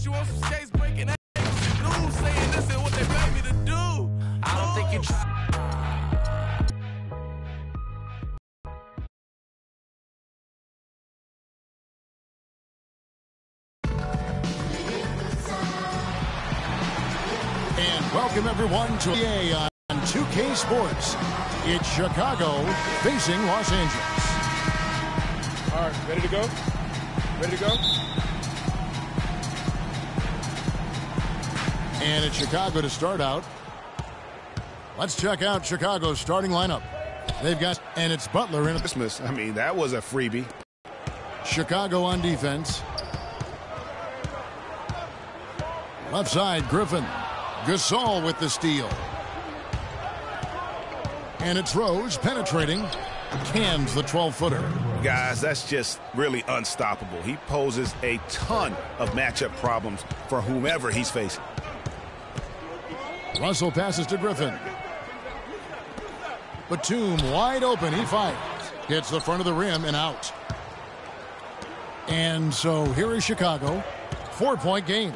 you on some skates breaking news saying this is what they paid me to do. I don't think you try. And welcome everyone to NBA on 2K Sports. It's Chicago facing Los Angeles. All right, ready to go? Ready to go? And it's Chicago to start out. Let's check out Chicago's starting lineup. They've got, and it's Butler in Christmas. I mean, that was a freebie. Chicago on defense. Left side, Griffin. Gasol with the steal. And it's Rose penetrating. Cans the 12-footer. Guys, that's just really unstoppable. He poses a ton of matchup problems for whomever he's facing. Russell passes to Griffin. Batum wide open. He fires. Hits the front of the rim and out. And so here is Chicago. 4-point game.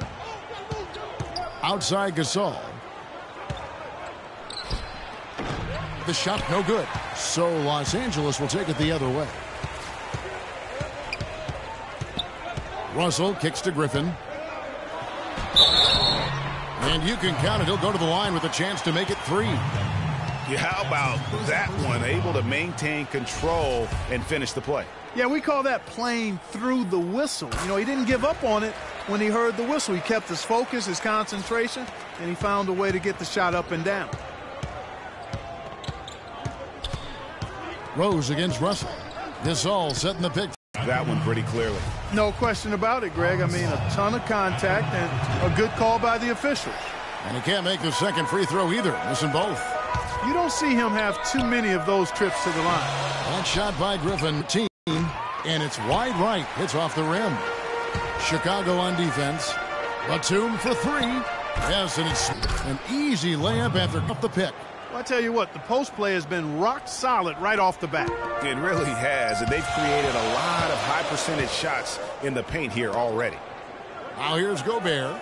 Outside Gasol. The shot no good. So Los Angeles will take it the other way. Russell kicks to Griffin. And you can count it. He'll go to the line with a chance to make it 3. Yeah, how about that one? Able to maintain control and finish the play. Yeah, we call that playing through the whistle. You know, he didn't give up on it when he heard the whistle. He kept his focus, his concentration, and he found a way to get the shot up and down. Rose against Russell. Gasol setting the pick. That one pretty clearly. No question about it, Greg. I mean, a ton of contact and a good call by the officials. And he can't make the second free throw either. Missing both. You don't see him have too many of those trips to the line. That shot by Griffin. Team. And it's wide right. Hits off the rim. Chicago on defense. Batum for 3. Yes, and it's an easy layup after the pick. Well, I tell you what, the post play has been rock solid right off the bat. It really has, and they've created a lot of high percentage shots in the paint here already. Now here's Gobert.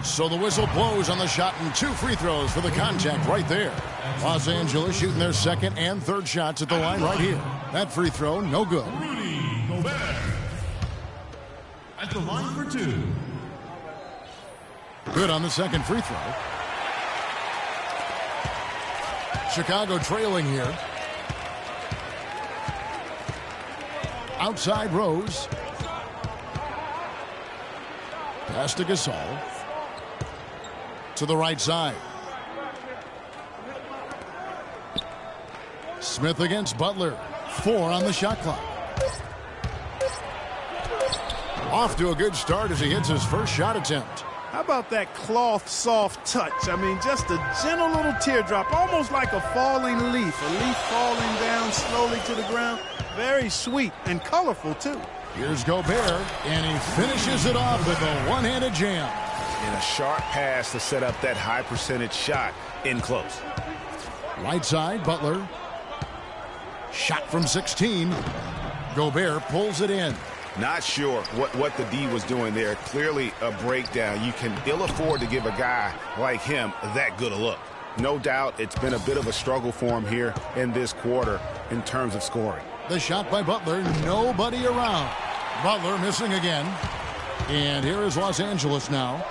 So the whistle blows on the shot and 2 free throws for the contact right there. Los Angeles shooting their second and third shots at the line right here. That free throw, no good. Rudy Gobert at the line for 2. Good on the second free throw. Chicago trailing here. Outside Rose. Pass to Gasol. To the right side. Smith against Butler. 4 on the shot clock. Off to a good start as he hits his first shot attempt. How about that cloth soft touch? I mean, just a gentle little teardrop, almost like a falling leaf. A leaf falling down slowly to the ground. Very sweet and colorful, too. Here's Gobert, and he finishes it off with a one-handed jam. And a sharp pass to set up that high percentage shot in close. Right side, Butler. Shot from 16. Gobert pulls it in. Not sure what the D was doing there. Clearly a breakdown. You can ill afford to give a guy like him that good a look. No doubt it's been a bit of a struggle for him here in this quarter in terms of scoring. The shot by Butler, nobody around. Butler missing again. And here is Los Angeles now.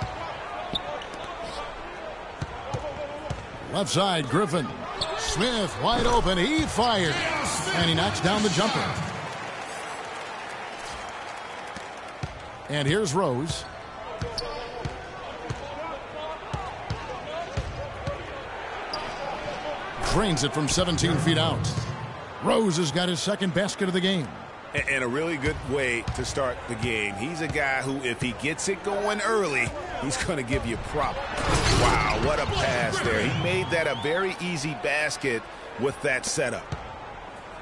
Left side, Griffin. Smith wide open. He fires. And he knocks down the jumper. And here's Rose. Drains it from 17 feet out. Rose has got his second basket of the game. And a really good way to start the game. He's a guy who, if he gets it going early, he's going to give you problems. Wow, what a pass there. He made that a very easy basket with that setup.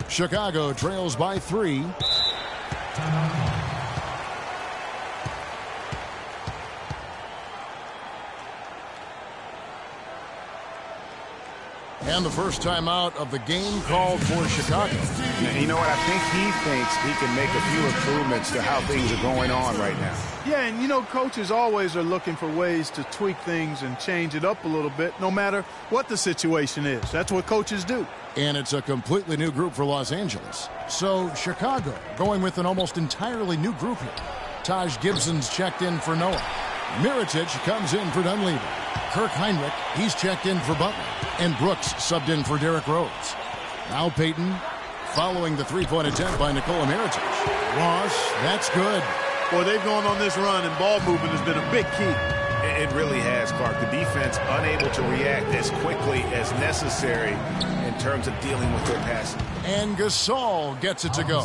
Chicago trails by 3. And the first timeout of the game called for Chicago. You know what? I think he thinks he can make a few improvements to how things are going on right now. Yeah, and you know, coaches always are looking for ways to tweak things and change it up a little bit, no matter what the situation is. That's what coaches do. And it's a completely new group for Los Angeles. So Chicago going with an almost entirely new group here. Taj Gibson's checked in for Noah. Mirotic comes in for Dunleavy. Kirk Heinrich, he's checked in for Butler. And Brooks subbed in for Derrick Rose. Now Payton following the three-point attempt by Nikola Mirotic. Ross, that's good. Boy, they've gone on this run, and ball movement has been a big key. It really has, Clark. The defense unable to react as quickly as necessary in terms of dealing with their passing. And Gasol gets it to go.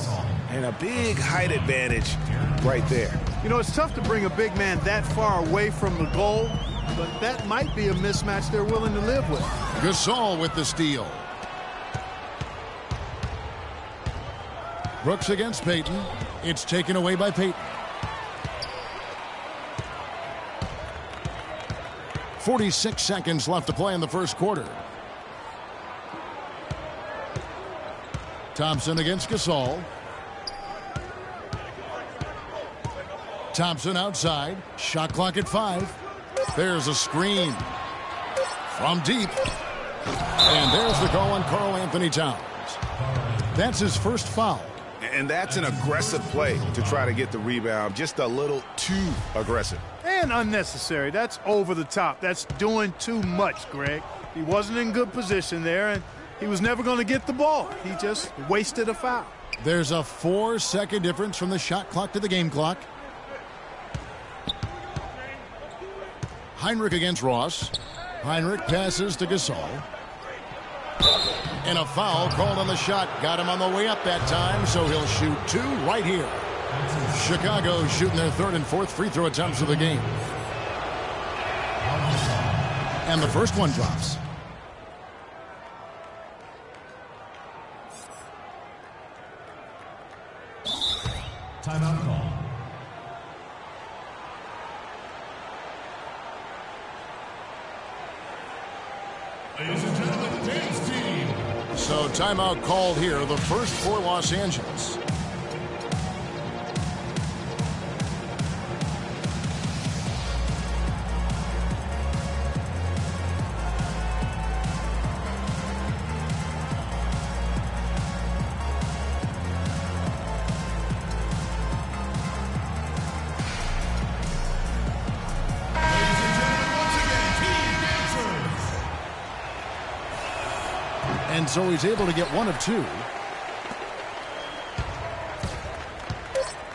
And a big height advantage right there. You know, it's tough to bring a big man that far away from the goal, but that might be a mismatch they're willing to live with. Gasol with the steal. Brooks against Payton. It's taken away by Payton. 46 seconds left to play in the first quarter. Thompson against Gasol. Thompson outside. Shot clock at 5. There's a screen from deep. And there's the call on Karl Anthony Towns. That's his first foul. And that's an aggressive play to try to get the rebound. Just a little too aggressive. And unnecessary. That's over the top. That's doing too much, Greg. He wasn't in good position there, and he was never going to get the ball. He just wasted a foul. There's a 4-second difference from the shot clock to the game clock. Heinrich against Ross. Heinrich passes to Gasol. And a foul called on the shot. Got him on the way up that time, so he'll shoot 2 right here. Chicago shooting their third and fourth free throw attempts of the game. And the first one drops. Timeout call. Ladies and gentlemen, dance team. So timeout called here, the first for Los Angeles. And so he's able to get 1 of 2.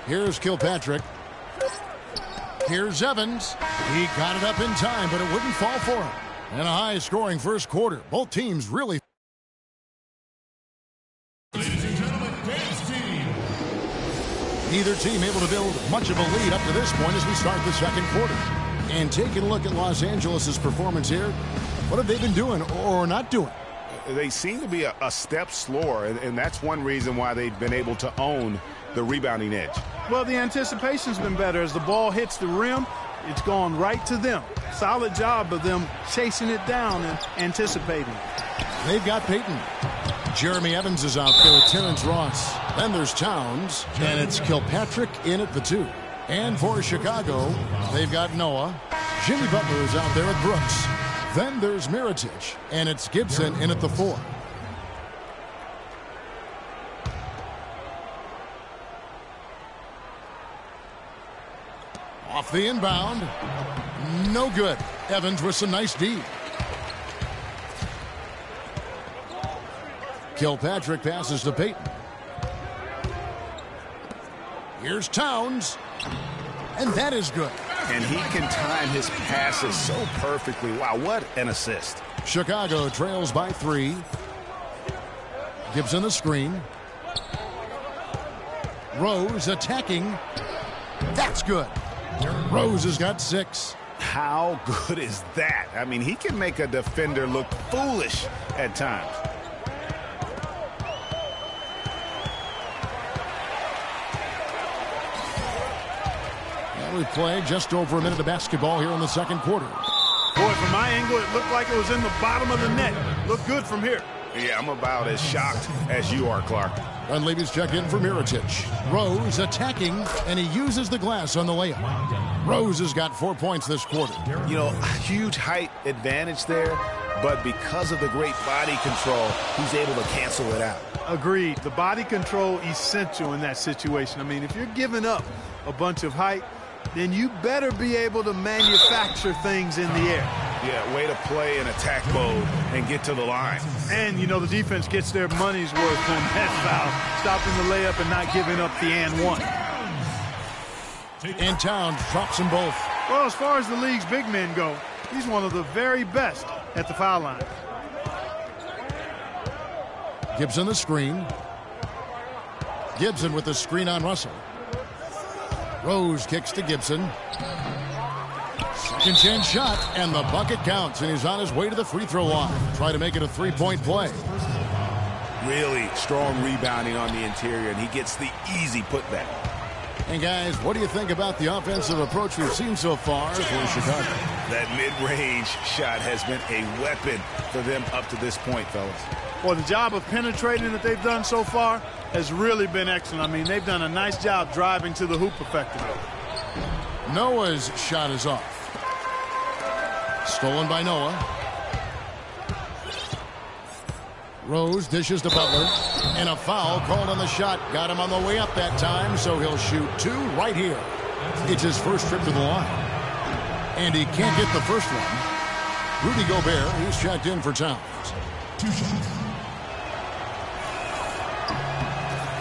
Here's Kilpatrick. Here's Evans. He got it up in time, but it wouldn't fall for him. And a high-scoring first quarter. Both teams really... Ladies and gentlemen, dance team. Neither team able to build much of a lead up to this point as we start the second quarter. And taking a look at Los Angeles' performance here, what have they been doing or not doing? They seem to be a step slower, and that's one reason why they've been able to own the rebounding edge. Well, the anticipation's been better. As the ball hits the rim, it's gone right to them. Solid job of them chasing it down and anticipating. They've got Payton. Jeremy Evans is out there with Terrence Ross. Then there's Towns, and it's Kilpatrick in at the 2. And for Chicago, they've got Noah. Jimmy Butler is out there with Brooks. Then there's Mirotic, and it's Gibson in at the 4. Off the inbound. No good. Evans with some nice D. Kilpatrick passes to Payton. Here's Towns. And that is good. And he can time his passes so perfectly. Wow, what an assist. Chicago trails by 3. Gibson the screen. Rose attacking. That's good. Rose has got 6. How good is that? I mean, he can make a defender look foolish at times. We played just over a minute of basketball here in the second quarter. Boy, from my angle, it looked like it was in the bottom of the net. Look good from here. Yeah, I'm about as shocked as you are, Clark. Dunleavy's checked in for Mirotic. Rose attacking, and he uses the glass on the layup. Rose has got 4 points this quarter. You know, huge height advantage there, but because of the great body control, he's able to cancel it out. Agreed. The body control essential in that situation. I mean, if you're giving up a bunch of height, then you better be able to manufacture things in the air. Yeah, way to play in attack mode and get to the line. And, you know, the defense gets their money's worth on that foul, stopping the layup and not giving up the and one. And Towns drops them both. Well, as far as the league's big men go, he's one of the very best at the foul line. Gibson the screen. Gibson with the screen on Russell. Rose kicks to Gibson. Second chance shot, and the bucket counts, and he's on his way to the free throw line. Try to make it a three-point play. Really strong rebounding on the interior, and he gets the easy putback. And guys, what do you think about the offensive approach we've seen so far for Chicago? That mid-range shot has been a weapon for them up to this point, fellas. Well, the job of penetrating that they've done so far has really been excellent. I mean, they've done a nice job driving to the hoop effectively. Noah's shot is off. Stolen by Noah. Rose dishes to Butler. And a foul called on the shot. Got him on the way up that time, so he'll shoot two right here. It's his first trip to the line. And he can't get the first one. Rudy Gobert, he's checked in for Towns. 2 shots.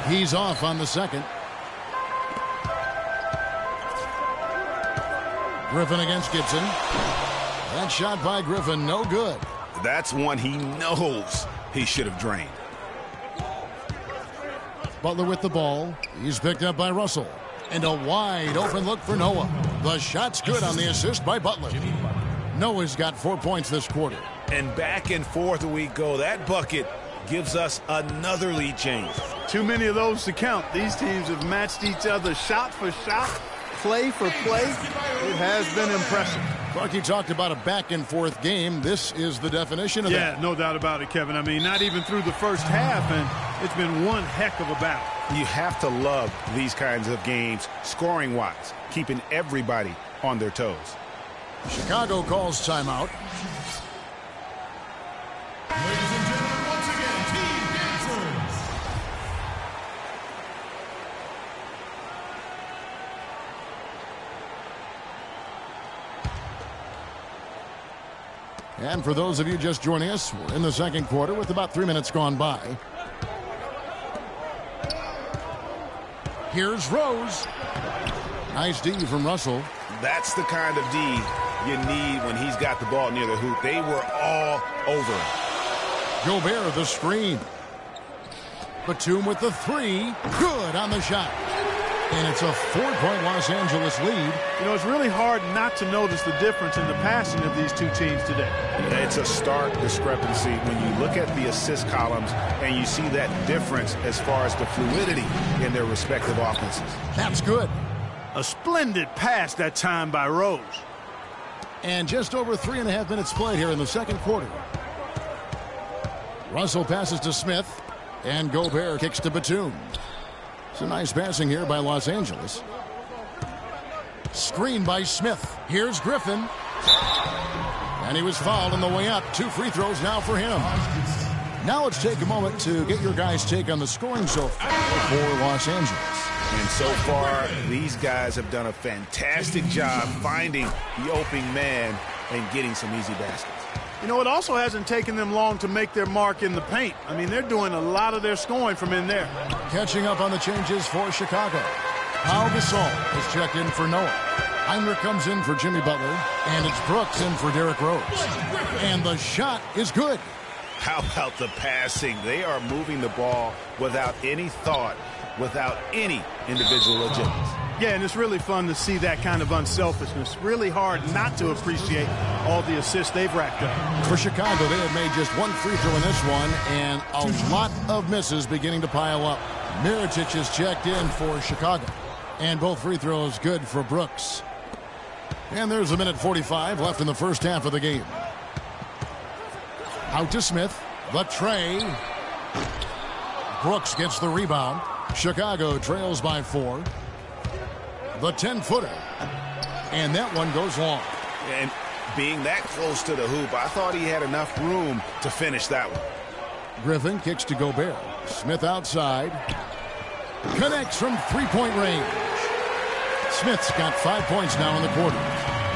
He's off on the second. Griffin against Gibson. That shot by Griffin, no good. That's one he knows he should have drained. Butler with the ball. He's picked up by Russell. And a wide open look for Noah. The shot's good on the assist by Butler. Noah's got 4 points this quarter. And back and forth we go. That bucket gives us another lead change. Too many of those to count. These teams have matched each other shot for shot, play for play. It has been impressive. Clark, you talked about a back-and-forth game. This is the definition of that. Yeah, no doubt about it, Kevin. I mean, not even through the first half, and it's been one heck of a battle. You have to love these kinds of games, scoring-wise, keeping everybody on their toes. Chicago calls timeout. Ladies and gentlemen, once again, Team Dancers. And for those of you just joining us, we're in the second quarter with about 3 minutes gone by. Here's Rose. Nice D from Russell. That's the kind of D you need when he's got the ball near the hoop. They were all over him. Gobert the screen. Batum with the three. Good on the shot. And it's a 4-point Los Angeles lead. You know, it's really hard not to notice the difference in the passing of these two teams today. It's a stark discrepancy when you look at the assist columns and you see that difference as far as the fluidity in their respective offenses. That's good. A splendid pass that time by Rose. And just over 3.5 minutes played here in the second quarter. Russell passes to Smith. And Gobert kicks to Batum. Some nice passing here by Los Angeles. Screen by Smith. Here's Griffin. And he was fouled on the way up. 2 free throws now for him. Now let's take a moment to get your guys' take on the scoring so far for Los Angeles. And so far, these guys have done a fantastic job finding the opening man and getting some easy baskets. You know, it also hasn't taken them long to make their mark in the paint. I mean, they're doing a lot of their scoring from in there. Catching up on the changes for Chicago. Pau Gasol is checked in for Noah. Heinrich comes in for Jimmy Butler. And it's Brooks in for Derrick Rose. And the shot is good. How about the passing? They are moving the ball without any thought, without any individual agility. Yeah, and it's really fun to see that kind of unselfishness. Really hard not to appreciate all the assists they've racked up. For Chicago, they have made just 1 free throw in this one, and a lot of misses beginning to pile up. Mirotic is checked in for Chicago, and both free throws good for Brooks. And there's 1:45 left in the first half of the game. Out to Smith. The tray. Brooks gets the rebound. Chicago trails by 4. The 10-footer. And that one goes long. And being that close to the hoop, I thought he had enough room to finish that one. Griffin kicks to Gobert. Smith outside. Connects from three-point range. Smith's got 5 points now in the quarter.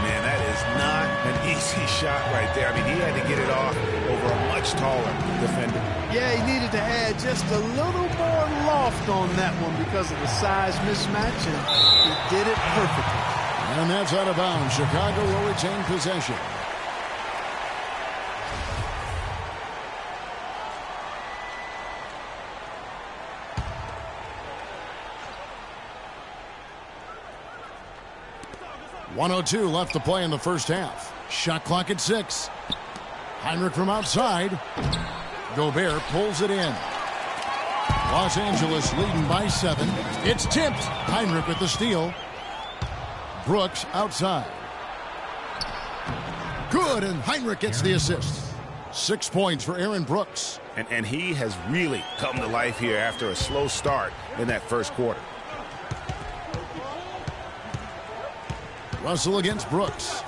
Man, that is not an easy shot right there. I mean, he had to get it off over a much taller defender. Yeah, he needed to add just a little more loft on that one because of the size mismatch, and he did it perfectly. And that's out of bounds. Chicago will retain possession. .102 left to play in the first half. Shot clock at 6. Heinrich from outside. Gobert pulls it in. Los Angeles leading by 7. It's tipped. Heinrich with the steal. Brooks outside. Good, and Heinrich gets the assist. 6 points for Aaron Brooks. And he has really come to life here after a slow start in that first quarter. Russell against Brooks.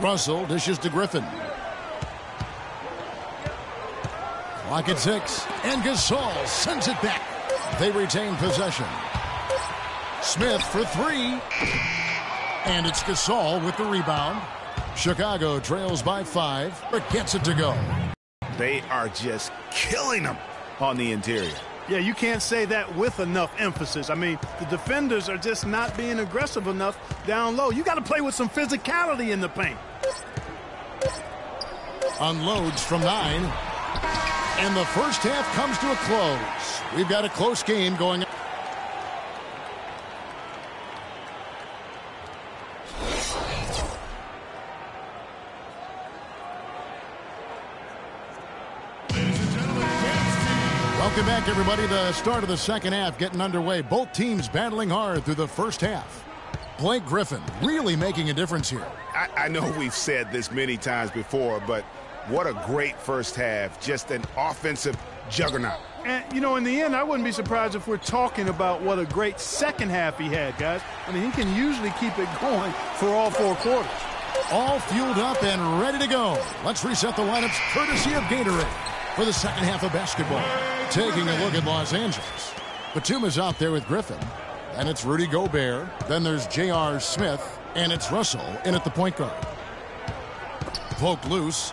Russell dishes to Griffin. Clock at 6. And Gasol sends it back. They retain possession. Smith for 3. And it's Gasol with the rebound. Chicago trails by 5, but gets it to go. They are just killing them on the interior. Yeah, you can't say that with enough emphasis. I mean, the defenders are just not being aggressive enough down low. You got to play with some physicality in the paint. Unloads from 9. And the first half comes to a close. We've got a close game going on. Welcome back, everybody. The start of the second half getting underway. Both teams battling hard through the first half. Blake Griffin really making a difference here. I know we've said this many times before, but what a great first half. Just an offensive juggernaut. And, you know, in the end, I wouldn't be surprised if we're talking about what a great second half he had, guys. I mean, he can usually keep it going for all 4 quarters. All fueled up and ready to go. Let's reset the lineups courtesy of Gatorade for the second half of basketball. Taking a look at Los Angeles. Batum is out there with Griffin. And it's Rudy Gobert. Then there's J.R. Smith. And it's Russell in at the point guard. Poked loose.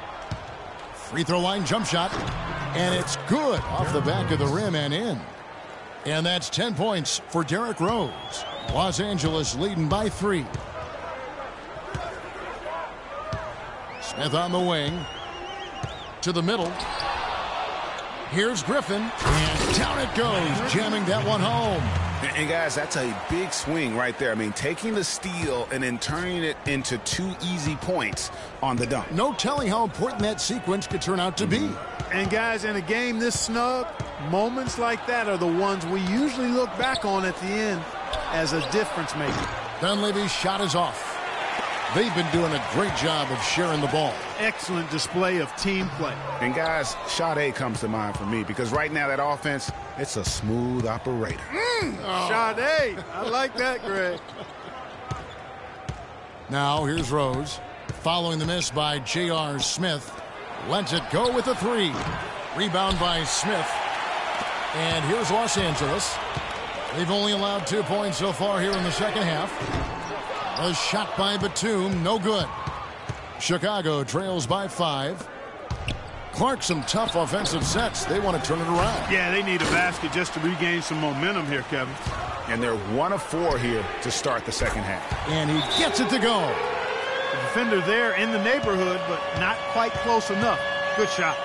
Free throw line jump shot. And it's good off the back of the rim and in. And that's 10 points for Derrick Rose. Los Angeles leading by 3. Smith on the wing. To the middle. Here's Griffin, and down it goes, jamming that one home. And guys, that's a big swing right there. I mean, taking the steal and then turning it into 2 easy points on the dunk. No telling how important that sequence could turn out to be. And guys, in a game this snug, moments like that are the ones we usually look back on at the end as a difference maker. Dunleavy's shot is off. They've been doing a great job of sharing the ball. Excellent display of team play. And guys, shot A comes to mind for me because right now that offense, it's a smooth operator. Shot A. I like that, Greg. Now here's Rose. Following the miss by J.R. Smith. Lets it go with a 3. Rebound by Smith. And here's Los Angeles. They've only allowed 2 points so far here in the second half. A shot by Batum, no good. Chicago trails by 5. Clark, some tough offensive sets. They want to turn it around. Yeah, they need a basket just to regain some momentum here, Kevin. And they're 1 of 4 here to start the second half. And he gets it to go. The defender there in the neighborhood, but not quite close enough. Good shot.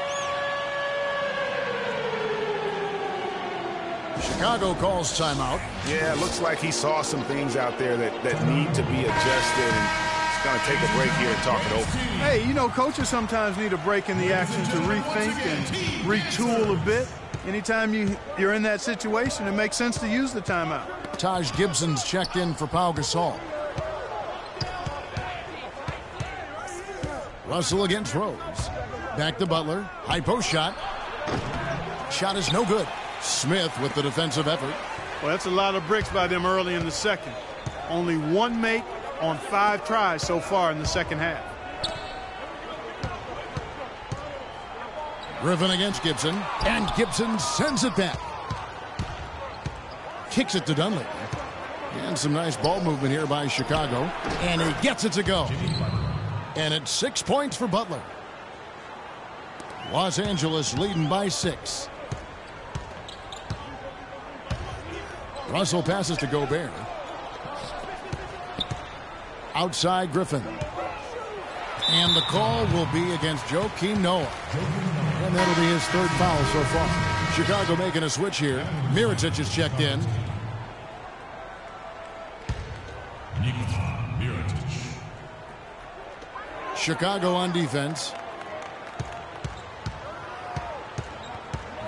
Chicago calls timeout. Yeah, it looks like he saw some things out there that need to be adjusted, and he's going to take a break here and talk it over. Hey, you know, coaches sometimes need a break in the action to rethink and retool a bit. Anytime you're in that situation, it makes sense to use the timeout. Taj Gibson's checked in for Pau Gasol. Russell against Rose. Back to Butler. High post shot. Shot is no good. Smith with the defensive effort. Well, that's a lot of bricks by them early in the second. Only one make on 5 tries so far in the second half. Griffin against Gibson. And Gibson sends it back. Kicks it to Dunleavy. And some nice ball movement here by Chicago. And he gets it to go. And it's 6 points for Butler. Los Angeles leading by 6. Russell passes to Gobert. Outside Griffin. And the call will be against Joakim Noah. And that'll be his 3rd foul so far. Chicago making a switch here. Mirotic is checked in. Chicago on defense.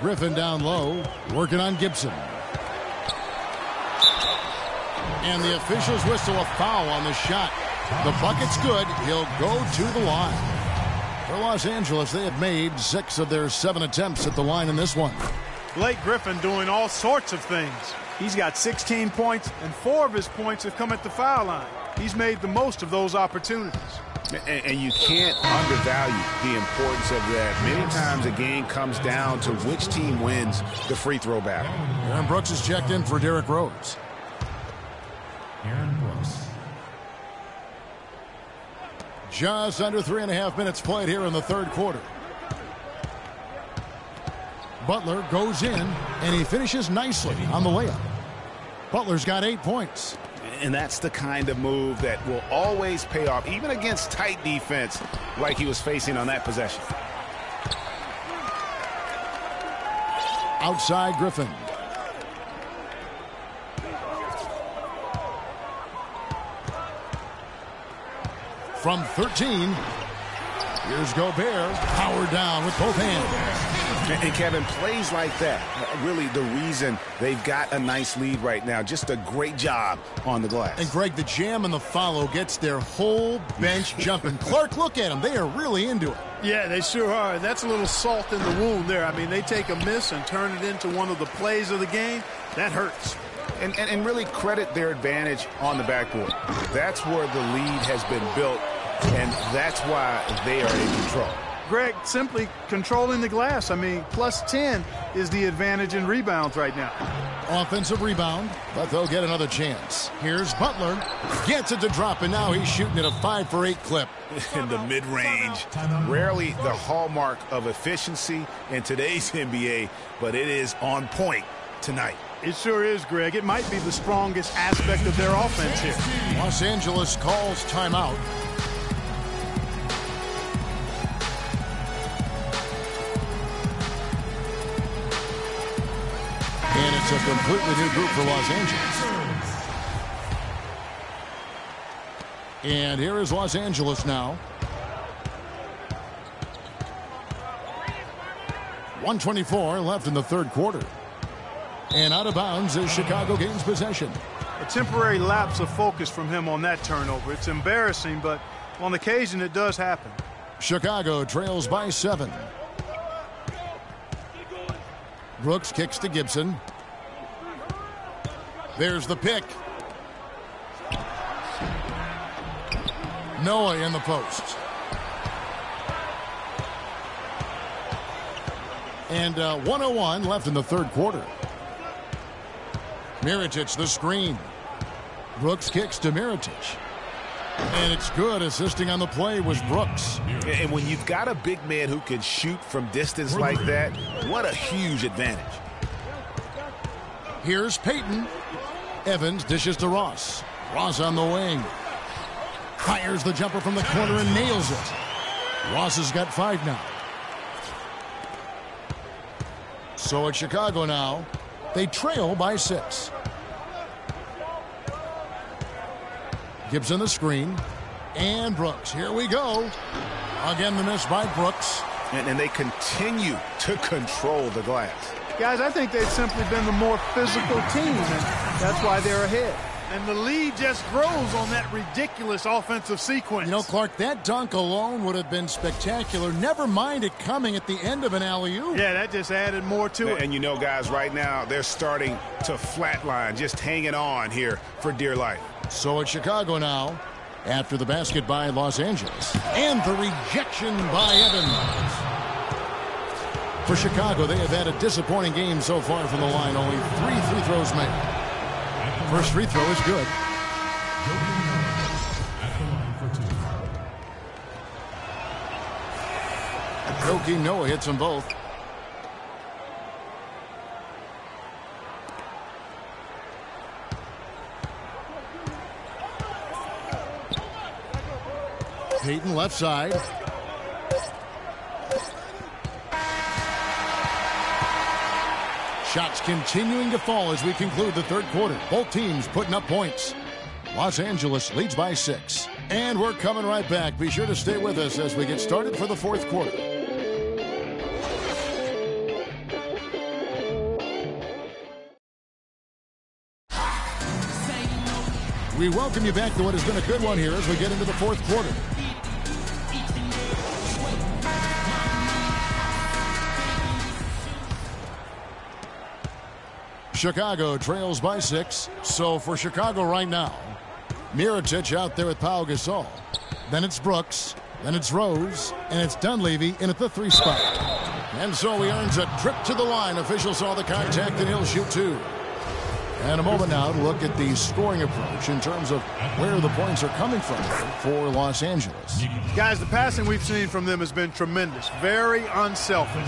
Griffin down low, working on Gibson. And the officials whistle a foul on the shot. The bucket's good. He'll go to the line. For Los Angeles, they have made 6 of their 7 attempts at the line in this one. Blake Griffin doing all sorts of things. He's got 16 points, and 4 of his points have come at the foul line. He's made the most of those opportunities. And you can't undervalue the importance of that. Many times a game comes down to which team wins the free throw battle. Aaron Brooks is checked in for Derrick Rose. Aaron Brooks. Just under 3.5 minutes played here in the 3rd quarter. Butler goes in, and he finishes nicely on the layup. Butler's got 8 points. And that's the kind of move that will always pay off, even against tight defense like he was facing on that possession. Outside Griffin. From 13, here's Gobert, powered down with both hands. And Kevin, plays like that, really the reason they've got a nice lead right now. Just a great job on the glass. And Greg, the jam and the follow gets their whole bench jumping. Clark, look at them. They are really into it. Yeah, they sure are. That's a little salt in the wound there. I mean, they take a miss and turn it into one of the plays of the game. That hurts. And really credit their advantage on the backboard. That's where the lead has been built, and that's why they are in control. Greg, simply controlling the glass. I mean, plus 10 is the advantage in rebounds right now. Offensive rebound, but they'll get another chance. Here's Butler. Gets it to drop, and now he's shooting at a 5 for 8 clip. In the mid-range, rarely the hallmark of efficiency in today's NBA, but it is on point tonight. It sure is, Greg. It might be the strongest aspect of their offense here. Los Angeles calls timeout. And it's a completely new group for Los Angeles. And here is Los Angeles now. 1:24 left in the 3rd quarter. And out of bounds as Chicago gains possession. A temporary lapse of focus from him on that turnover. It's embarrassing, but on occasion it does happen. Chicago trails by 7. Brooks kicks to Gibson. There's the pick. Noah in the post. And 1:01 left in the 3rd quarter. Mirotic the screen. Brooks kicks to Mirotic. And it's good. Assisting on the play was Brooks. And when you've got a big man who can shoot from distance like that, what a huge advantage. Here's Payton. Evans dishes to Ross. Ross on the wing. Fires the jumper from the corner and nails it. Ross has got 5 now. So at Chicago now, they trail by 6. Gibson the screen. And Brooks. Here we go. Again, the miss by Brooks. And they continue to control the glass. Guys, I think they've simply been the more physical team, and that's why they're ahead. And the lead just grows on that ridiculous offensive sequence. You know, Clark, that dunk alone would have been spectacular. Never mind it coming at the end of an alley-oop. Yeah, that just added more to it. And you know, guys, right now they're starting to flatline, just hanging on here for dear life. So it's Chicago now after the basket by Los Angeles. And the rejection by Evans. For Chicago, they have had a disappointing game so far from the line. Only 3 free throws made. First free throw is good. Joakim Noah hits them both. Payton left side. Shots continuing to fall as we conclude the third quarter. Both teams putting up points. Los Angeles leads by 6. And we're coming right back. Be sure to stay with us as we get started for the fourth quarter. We welcome you back to what has been a good one here as we get into the fourth quarter. Chicago trails by 6. So for Chicago right now, Mirotic out there with Pau Gasol. Then it's Brooks. Then it's Rose. And it's Dunleavy in at the 3 spot. And so he earns a trip to the line. Official saw the contact and he'll shoot 2. And a moment now to look at the scoring approach in terms of where the points are coming from for Los Angeles. Guys, the passing we've seen from them has been tremendous. Very unselfish.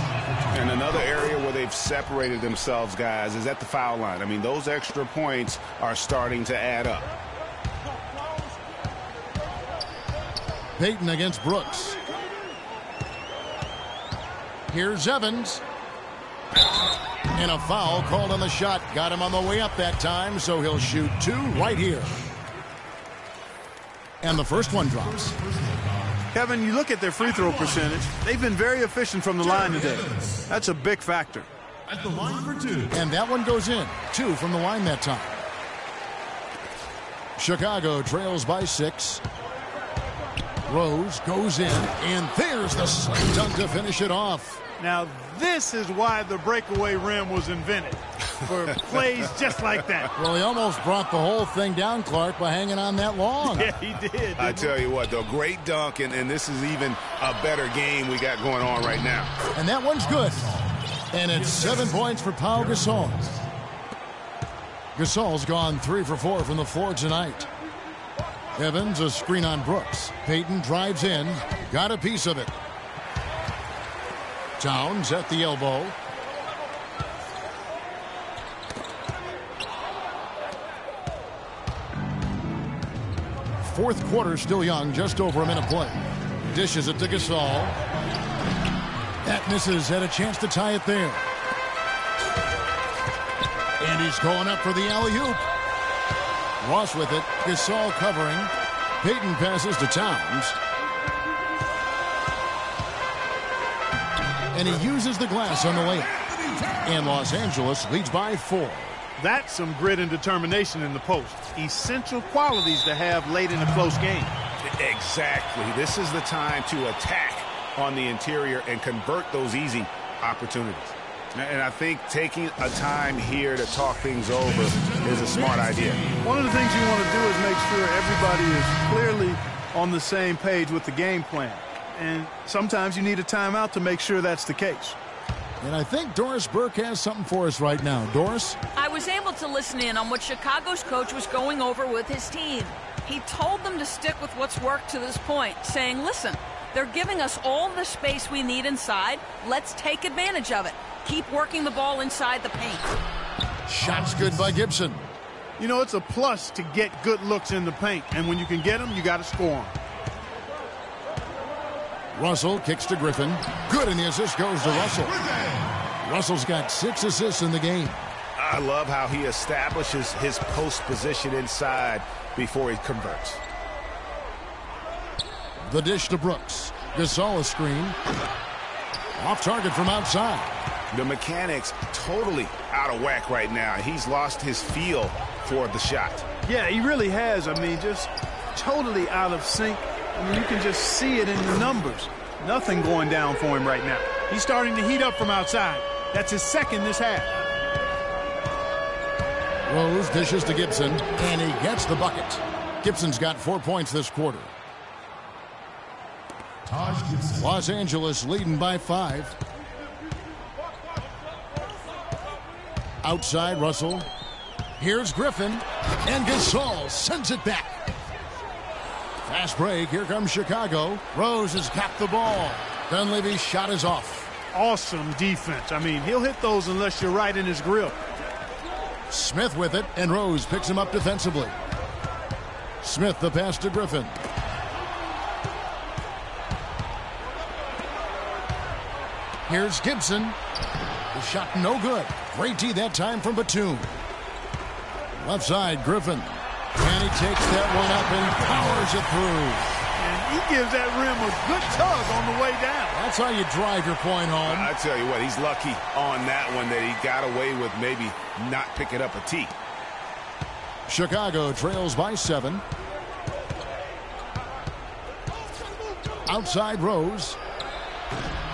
And another area where they've separated themselves, guys, is at the foul line. I mean, those extra points are starting to add up. Payton against Brooks. Here's Evans. And a foul called on the shot. Got him on the way up that time, so he'll shoot 2 right here. And the first one drops. Kevin, you look at their free throw percentage. They've been very efficient from the line today. That's a big factor. At the line for 2. And that one goes in. 2 from the line that time. Chicago trails by 6. Rose goes in, and there's the slam dunk to finish it off. Now, this is why the breakaway rim was invented, for plays just like that. Well, he almost brought the whole thing down, Clark, by hanging on that long. Yeah, he did. I tell you what, though, great dunk, and this is even a better game we got going on right now. And that one's good. And it's 7 points for Pau Gasol. Gasol's gone 3 for 4 from the floor tonight. Evans, a screen on Brooks. Payton drives in, got a piece of it. Towns at the elbow. Fourth quarter still young, just over a minute play. Dishes it to Gasol. That misses, had a chance to tie it there. And he's going up for the alley-oop. Ross with it, Gasol covering. Payton passes to Towns. And he uses the glass on the layup. And Los Angeles leads by 4. That's some grit and determination in the post. Essential qualities to have late in a close game. Exactly. This is the time to attack on the interior and convert those easy opportunities. And I think taking a time here to talk things over is a smart idea. One of the things you want to do is make sure everybody is clearly on the same page with the game plan. And sometimes you need a timeout to make sure that's the case. And I think Doris Burke has something for us right now. Doris? I was able to listen in on what Chicago's coach was going over with his team. He told them to stick with what's worked to this point, saying, listen, they're giving us all the space we need inside. Let's take advantage of it. Keep working the ball inside the paint. Shots good by Gibson. You know, it's a plus to get good looks in the paint. And when you can get them, you got to score them. Russell kicks to Griffin. Good, and the assist goes to Russell. Russell's got 6 assists in the game. I love how he establishes his post position inside before he converts. The dish to Brooks. Gasol a screen. Off target from outside. The mechanics totally out of whack right now. He's lost his feel for the shot. Yeah, he really has. I mean, just totally out of sync. I mean, you can just see it in the numbers. Nothing going down for him right now. He's starting to heat up from outside. That's his second this half. Rose dishes to Gibson, and he gets the bucket. Gibson's got 4 points this quarter. Los Angeles leading by 5. Outside Russell. Here's Griffin, and Gasol sends it back. Fast break. Here comes Chicago. Rose has capped the ball. Dunleavy's shot is off. Awesome defense. I mean, he'll hit those unless you're right in his grill. Smith with it, and Rose picks him up defensively. Smith the pass to Griffin. Here's Gibson. The shot no good. Great D that time from Batum. Left side, Griffin. And he takes that one up and powers it through. And he gives that rim a good tug on the way down. That's how you drive your point home. I tell you what, he's lucky on that one that he got away with maybe not picking up a tee. Chicago trails by 7. Outside Rose.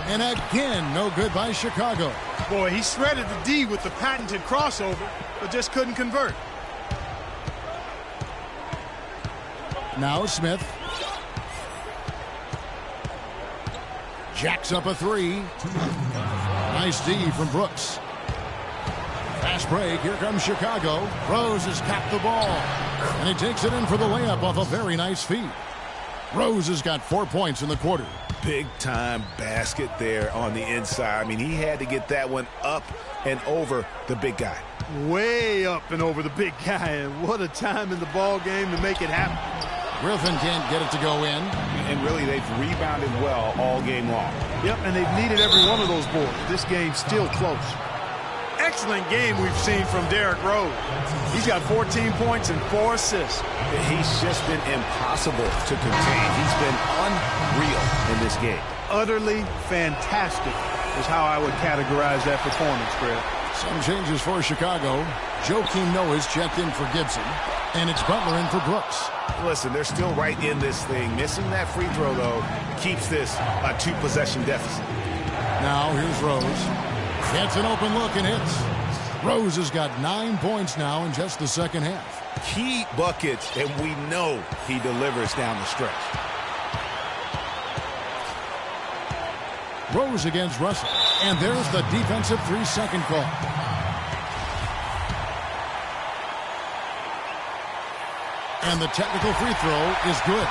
And again, no good by Chicago. Boy, he shredded the D with the patented crossover, but just couldn't convert. Now Smith. Jacks up a 3. Nice D from Brooks. Fast break. Here comes Chicago. Rose has capped the ball. And he takes it in for the layup off a very nice feed. Rose has got 4 points in the quarter. Big time basket there on the inside. I mean, he had to get that one up and over the big guy. Way up and over the big guy. And what a time in the ball game to make it happen. Griffin can't get it to go in. And really, they've rebounded well all game long. Yep, and they've needed every one of those boards. This game's still close. Excellent game we've seen from Derrick Rose. He's got 14 points and 4 assists. He's just been impossible to contain. He's been unreal in this game. Utterly fantastic is how I would categorize that performance, Fred. Some changes for Chicago. Joakim Noah's checked in for Gibson. And it's Butler in for Brooks. Listen, they're still right in this thing. Missing that free throw, though, keeps this a 2-possession deficit. Now here's Rose. Gets an open look and hits. Rose has got 9 points now in just the second half. Key buckets, and we know he delivers down the stretch. Rose against Russell. And there's the defensive 3-second call. And the technical free throw is good.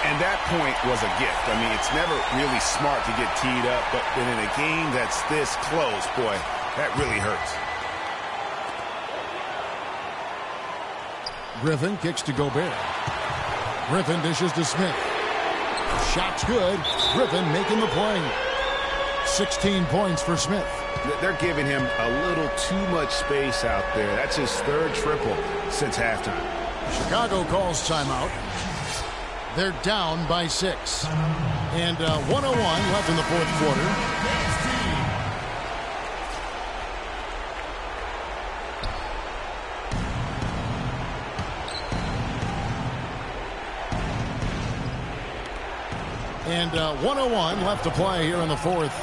And that point was a gift. I mean, it's never really smart to get teed up, but in a game that's this close, boy, that really hurts. Griffin kicks to Gobert. Griffin dishes to Smith. Shot's good. Griffin making the play. 16 points for Smith. They're giving him a little too much space out there. That's his 3rd triple since halftime. Chicago calls timeout. They're down by 6. And 1:01 left in the 4th quarter. And 1:01 left to play here in the 4th.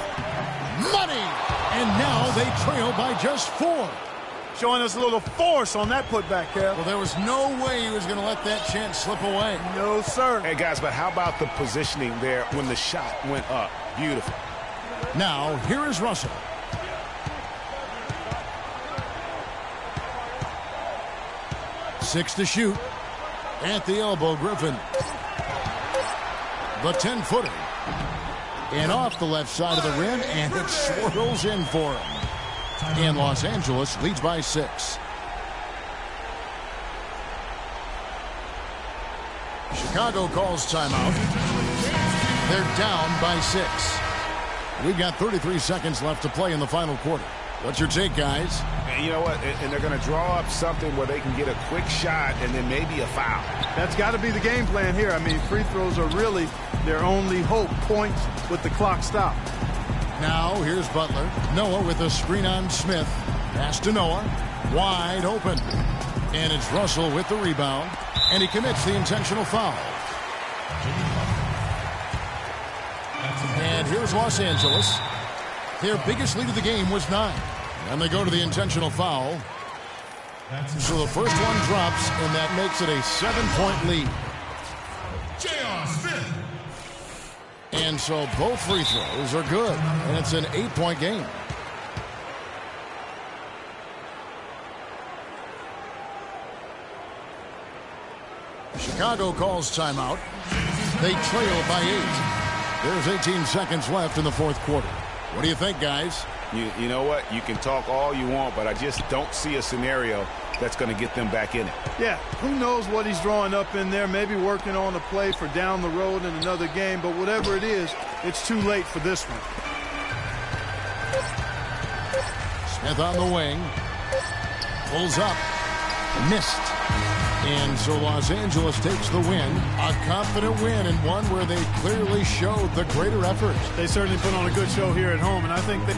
Money! And now they trail by just 4. Showing us a little force on that putback, Kev. Well, there was no way he was going to let that chance slip away. No, sir. Hey, guys, but how about the positioning there when the shot went up? Beautiful. Now, here is Russell. Six to shoot. At the elbow, Griffin. The 10-footer. And off the left side of the rim, and it swirls in for him. And Los Angeles leads by 6. Chicago calls timeout. They're down by 6. We've got 33 seconds left to play in the final quarter. What's your take, guys? And you know what? And they're going to draw up something where they can get a quick shot and then maybe a foul. That's got to be the game plan here. I mean, free throws are really their only hope. Points with the clock stopped. Now here's Butler. Noah with a screen on Smith. Pass to Noah. Wide open. And it's Russell with the rebound. And he commits the intentional foul. And here's Los Angeles. Their biggest lead of the game was 9. And they go to the intentional foul. So the first one drops, and that makes it a 7-point lead. And so both free throws are good, and it's an 8-point game. Chicago calls timeout. They trail by 8. There's 18 seconds left in the fourth quarter. What do you think, guys? You know what? You can talk all you want, but I just don't see a scenario that's going to get them back in it. Yeah, who knows what he's drawing up in there, maybe working on a play for down the road in another game, but whatever it is, it's too late for this one. Smith on the wing. Pulls up. Missed. And so Los Angeles takes the win. A confident win, and one where they clearly showed the greater effort. They certainly put on a good show here at home, and I think that